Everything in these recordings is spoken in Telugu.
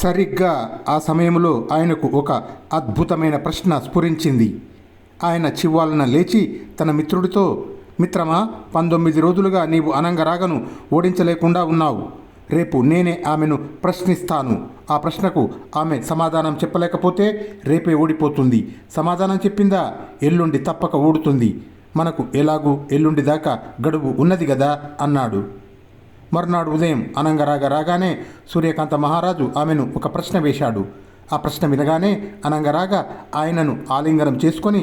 సరిగ్గా ఆ సమయంలో ఆయనకు ఒక అద్భుతమైన ప్రశ్న స్ఫురించింది. ఆయన చివ్వాలన లేచి తన మిత్రుడితో, మిత్రమా, 19 రోజులుగా నీవు అనంగరాగను ఓడించలేకుండా ఉన్నావు. రేపు నేనే ఆమెను ప్రశ్నిస్తాను. ఆ ప్రశ్నకు ఆమె సమాధానం చెప్పలేకపోతే రేపే ఓడిపోతుంది. సమాధానం చెప్పిందా ఎల్లుండి తప్పక ఓడుతుంది. మనకు ఎలాగూ ఎల్లుండి దాకా గడువు ఉన్నది కదా అన్నాడు. మర్నాడు ఉదయం అనంగరాగ రాగానే సూర్యకాంత మహారాజు ఆమెను ఒక ప్రశ్న వేశాడు. ఆ ప్రశ్న వినగానే అనంగరాగ ఆయనను ఆలింగనం చేసుకొని,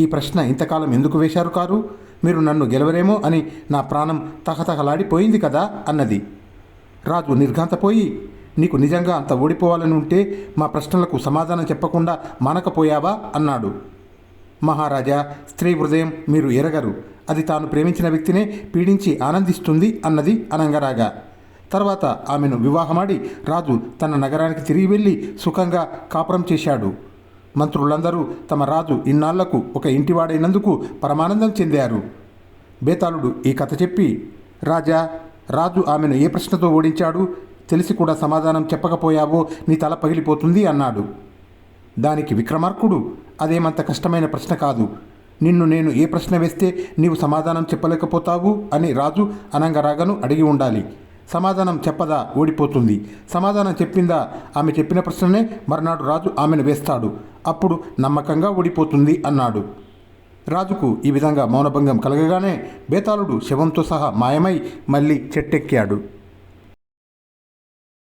ఈ ప్రశ్న ఇంతకాలం ఎందుకు వేశారు కారు? మీరు నన్ను గెలవరేమో అని నా ప్రాణం తహతహలాడిపోయింది కదా అన్నది. రాజు నిర్ఘాంతపోయి, నీకు నిజంగా అంత ఓడిపోవాలని ఉంటే మా ప్రశ్నలకు సమాధానం చెప్పకుండా మానకపోయావా అన్నాడు. మహారాజా, స్త్రీ హృదయం మీరు ఎరగరు. అది తాను ప్రేమించిన వ్యక్తినే పీడించి ఆనందిస్తుంది అన్నది అనంగరాగ. తర్వాత ఆమెను వివాహమాడి రాజు తన నగరానికి తిరిగి వెళ్ళి సుఖంగా కాపురం చేశాడు. మంత్రులందరూ తమ రాజు ఇన్నాళ్లకు ఒక ఇంటివాడైనందుకు పరమానందం చెందారు. బేతాళుడు ఈ కథ చెప్పి, రాజా, రాజు ఆమెను ఏ ప్రశ్నతో ఓడించాడు? తెలిసి కూడా సమాధానం చెప్పకపోయావో నీ తల పగిలిపోతుంది అన్నాడు. దానికి విక్రమార్కుడు, అదేమంత కష్టమైన ప్రశ్న కాదు. నిన్ను నేను ఏ ప్రశ్న వేస్తే నీవు సమాధానం చెప్పలేకపోతావు అని రాజు అనంగరాగను అడిగి ఉండాలి. సమాధానం చెప్పదా ఓడిపోతుంది. సమాధానం చెప్పిందా ఆమె చెప్పిన ప్రశ్ననే మర్నాడు రాజు ఆమెను వేస్తాడు. అప్పుడు నమ్మకంగా ఓడిపోతుంది అన్నాడు. రాజుకు ఈ విధంగా మౌనభంగం కలగగానే బేతాళుడు శవంతో సహా మాయమై మళ్ళీ చెట్టెక్కాడు.